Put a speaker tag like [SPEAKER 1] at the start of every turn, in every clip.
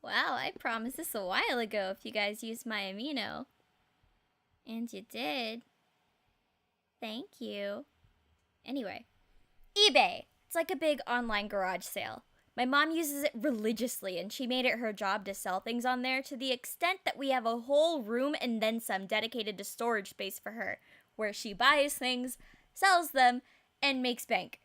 [SPEAKER 1] Wow, I promised this a while ago if you guys used my amino. And you did. Thank you. Anyway, eBay. It's like a big online garage sale. My mom uses it religiously, and she made it her job to sell things on there to the extent that we have a whole room and then some dedicated to storage space for her, where she buys things, sells them, and makes bank.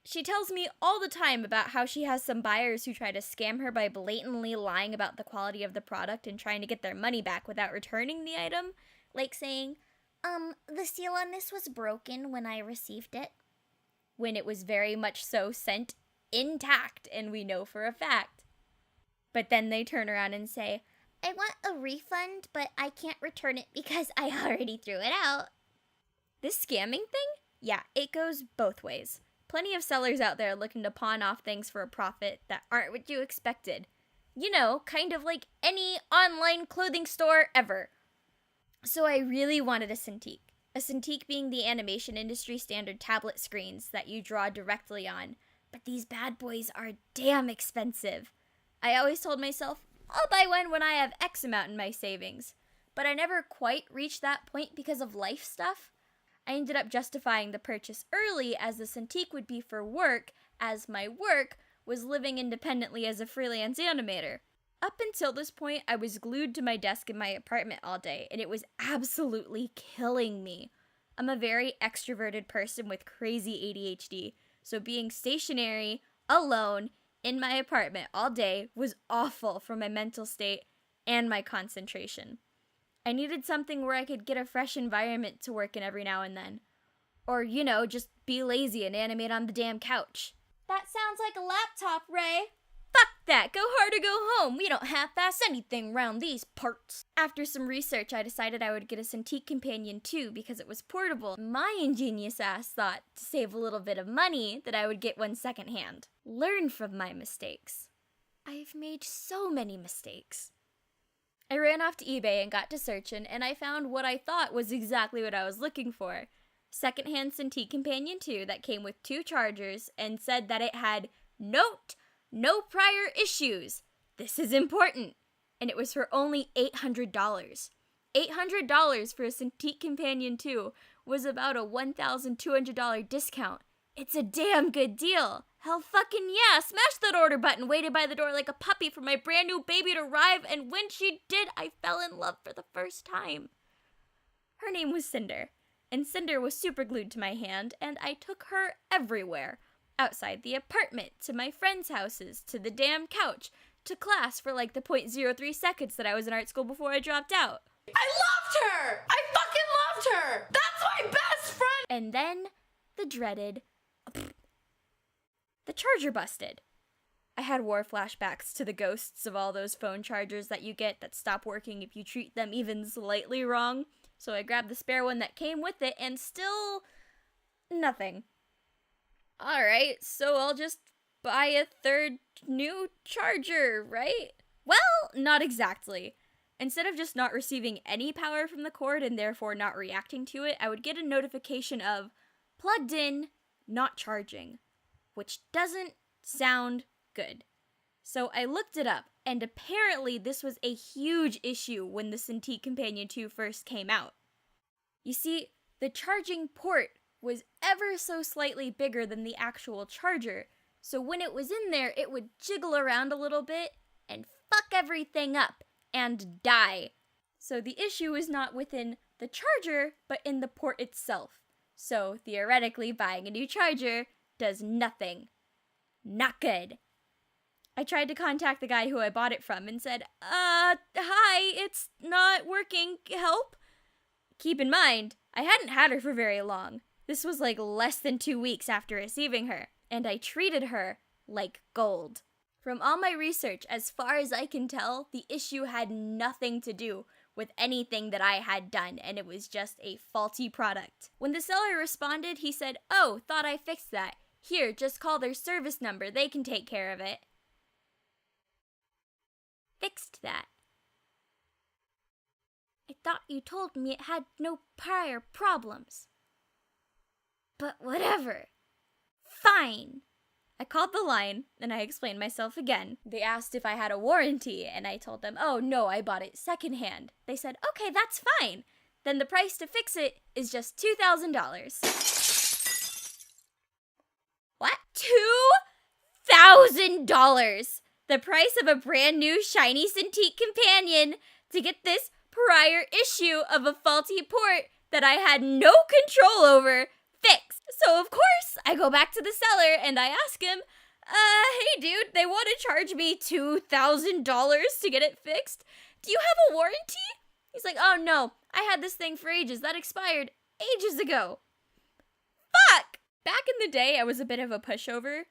[SPEAKER 1] She tells me all the time about how she has some buyers who try to scam her by blatantly lying about the quality of the product and trying to get their money back without returning the item, like saying, the seal on this was broken when I received it, when it was very much so sent intact, and we know for a fact. But then they turn around and say, I want a refund, but I can't return it because I already threw it out. This scamming thing? Yeah, it goes both ways. Plenty of sellers out there looking to pawn off things for a profit that aren't what you expected. You know, kind of like any online clothing store ever. So I really wanted a Cintiq. A Cintiq being the animation industry standard tablet screens that you draw directly on. But these bad boys are damn expensive. I always told myself, I'll buy one when I have X amount in my savings. But I never quite reached that point because of life stuff. I ended up justifying the purchase early as the Cintiq would be for work, as my work was living independently as a freelance animator. Up until this point, I was glued to my desk in my apartment all day, and it was absolutely killing me. I'm a very extroverted person with crazy ADHD, so being stationary, alone, in my apartment all day was awful for my mental state and my concentration. I needed something where I could get a fresh environment to work in every now and then. Or, you know, just be lazy and animate on the damn couch. That sounds like a laptop, Ray. Fuck that! Go hard or go home! We don't half-ass anything round these parts. After some research, I decided I would get a Cintiq Companion too because it was portable. My ingenious ass thought, to save a little bit of money, that I would get one secondhand. Learn from my mistakes. I've made so many mistakes. I ran off to eBay and got to searching, and I found what I thought was exactly what I was looking for. Secondhand Cintiq Companion 2 that came with 2 chargers and said that it had note, no prior issues. This is important. And it was for only $800. $800 for a Cintiq Companion 2 was about a $1,200 discount. It's a damn good deal. Hell fucking yeah, smash that order button, waited by the door like a puppy for my brand new baby to arrive, and when she did, I fell in love for the first time. Her name was Cinder, and Cinder was super glued to my hand, and I took her everywhere. Outside the apartment, to my friends' houses, to the damn couch, to class for like the 0.03 seconds that I was in art school before I dropped out.
[SPEAKER 2] I loved her! I fucking loved her! That's my best friend!
[SPEAKER 1] And then the dreaded... The charger busted. I had war flashbacks to the ghosts of all those phone chargers that you get that stop working if you treat them even slightly wrong. So I grabbed the spare one that came with it and still... nothing. Alright, so I'll just buy a third new charger, right? Well, not exactly. Instead of just not receiving any power from the cord and therefore not reacting to it, I would get a notification of plugged in, not charging, which doesn't sound good. So I looked it up, and apparently this was a huge issue when the Cintiq Companion 2 first came out. You see, the charging port was ever so slightly bigger than the actual charger, so when it was in there, it would jiggle around a little bit and fuck everything up and die. So the issue is not within the charger, but in the port itself. So theoretically, buying a new charger does nothing. Not good. I tried to contact the guy who I bought it from and said, hi, it's not working, help? Keep in mind, I hadn't had her for very long. This was like less than 2 weeks after receiving her, and I treated her like gold. From all my research, as far as I can tell, the issue had nothing to do with anything that I had done, and it was just a faulty product. When the seller responded, he said, "Oh, thought I fixed that. Here, just call their service number, they can take care of it." Fixed that. I thought you told me it had no prior problems. But whatever. Fine. I called the line, and I explained myself again. They asked if I had a warranty, and I told them, oh, no, I bought it secondhand. They said, okay, that's fine. Then the price to fix it is just $2,000. What? $2,000! The price of a brand new shiny Cintiq companion to get this prior issue of a faulty port that I had no control over fixed. So of course, I go back to the seller and I ask him, hey dude, they want to charge me $2,000 to get it fixed. Do you have a warranty? He's like, oh no, I had this thing for ages. That expired ages ago. Fuck! Back in the day, I was a bit of a pushover.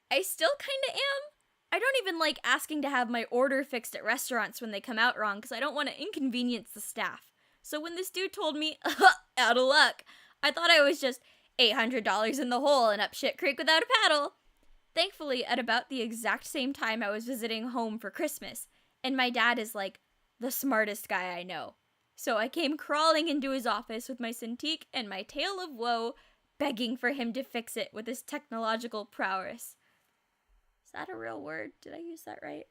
[SPEAKER 1] I still kinda am. I don't even like asking to have my order fixed at restaurants when they come out wrong because I don't want to inconvenience the staff. So when this dude told me, out of luck, I thought I was just $800 in the hole and up shit creek without a paddle. Thankfully, at about the exact same time, I was visiting home for Christmas, and my dad is like the smartest guy I know. So I came crawling into his office with my Cintiq and my tale of woe, begging for him to fix it with his technological prowess. Is that a real word? Did I use that right?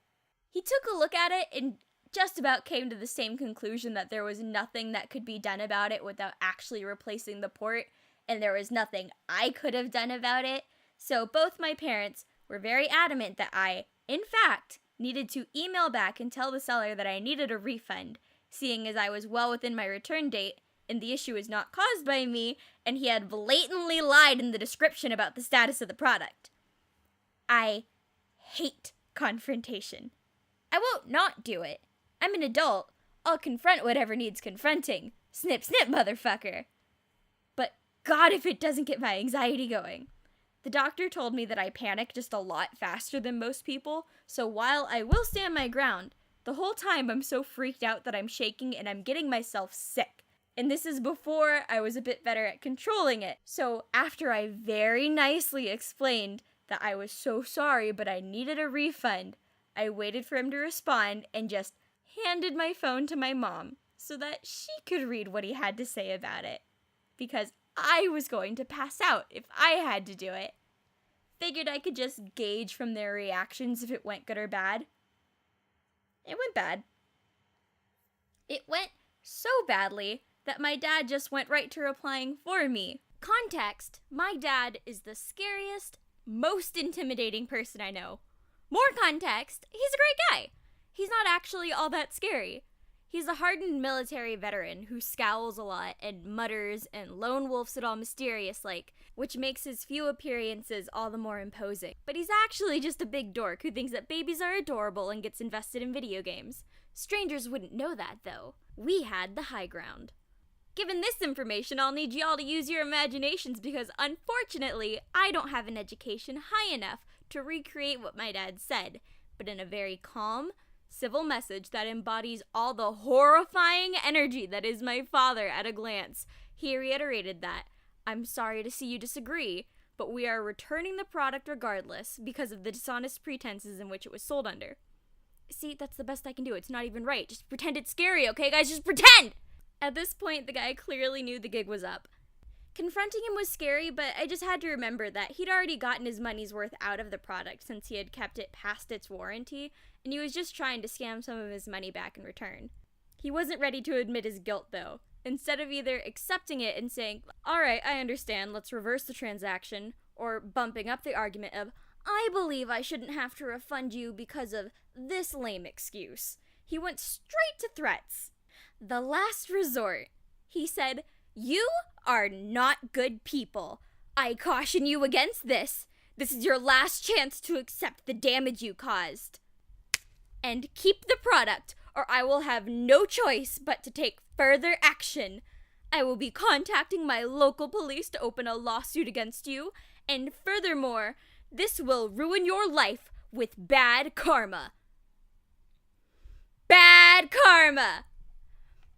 [SPEAKER 1] He took a look at it and just about came to the same conclusion that there was nothing that could be done about it without actually replacing the port, and there was nothing I could have done about it. So both my parents were very adamant that I, in fact, needed to email back and tell the seller that I needed a refund, seeing as I was well within my return date, and the issue is not caused by me, and he had blatantly lied in the description about the status of the product. I hate confrontation. I won't not do it. I'm an adult. I'll confront whatever needs confronting. Snip, snip, motherfucker. But God, if it doesn't get my anxiety going. The doctor told me that I panic just a lot faster than most people, so while I will stand my ground, the whole time I'm so freaked out that I'm shaking and I'm getting myself sick. And this is before I was a bit better at controlling it. So after I very nicely explained that I was so sorry but I needed a refund, I waited for him to respond and just handed my phone to my mom so that she could read what he had to say about it. Because I was going to pass out if I had to do it. Figured I could just gauge from their reactions if it went good or bad. It went bad. It went so badly that my dad just went right to replying for me. Context, my dad is the scariest, most intimidating person I know. More context, he's a great guy. He's not actually all that scary. He's a hardened military veteran who scowls a lot and mutters and lone wolfs it all mysterious-like, which makes his few appearances all the more imposing. But he's actually just a big dork who thinks that babies are adorable and gets invested in video games. Strangers wouldn't know that, though. We had the high ground. Given this information, I'll need y'all to use your imaginations because, unfortunately, I don't have an education high enough to recreate what my dad said, but in a very calm, civil message that embodies all the horrifying energy that is my father at a glance. He reiterated that, I'm sorry to see you disagree, but we are returning the product regardless because of the dishonest pretenses in which it was sold under. See, that's the best I can do. It's not even right. Just pretend it's scary, okay, guys? Just pretend! At this point, the guy clearly knew the gig was up. Confronting him was scary, but I just had to remember that he'd already gotten his money's worth out of the product since he had kept it past its warranty, and he was just trying to scam some of his money back in return. He wasn't ready to admit his guilt, though. Instead of either accepting it and saying, alright, I understand, let's reverse the transaction, or bumping up the argument of, I believe I shouldn't have to refund you because of this lame excuse, he went straight to threats. The last resort. He said, you are not good people. I caution you against this. This is your last chance to accept the damage you caused. And keep the product, or I will have no choice but to take further action. I will be contacting my local police to open a lawsuit against you, and furthermore, this will ruin your life with bad karma. Bad karma!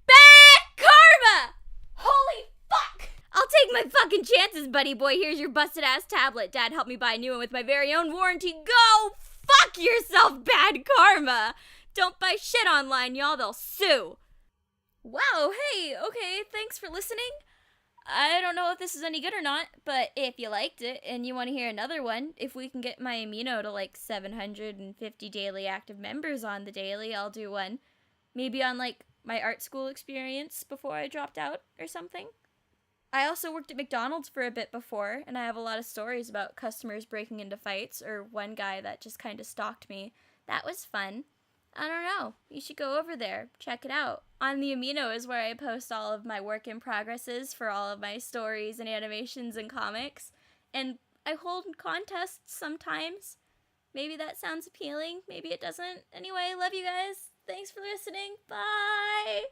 [SPEAKER 1] Bad karma! Holy fuck! I'll take my fucking chances, buddy boy. Here's your busted ass tablet. Dad helped me buy a new one with my very own warranty. Go fuck yourself, bad karma! Don't buy shit online, y'all. They'll sue. Wow, hey, okay, thanks for listening. I don't know if this is any good or not, but if you liked it and you want to hear another one, if we can get my Amino to like 750 daily active members on the daily, I'll do one. Maybe on like my art school experience before I dropped out or something. I also worked at McDonald's for a bit before, and I have a lot of stories about customers breaking into fights, or one guy that just kind of stalked me. That was fun. I don't know. You should go over there. Check it out. On the Amino is where I post all of my work in progresses for all of my stories and animations and comics. And I hold contests sometimes. Maybe that sounds appealing. Maybe it doesn't. Anyway, love you guys. Thanks for listening. Bye!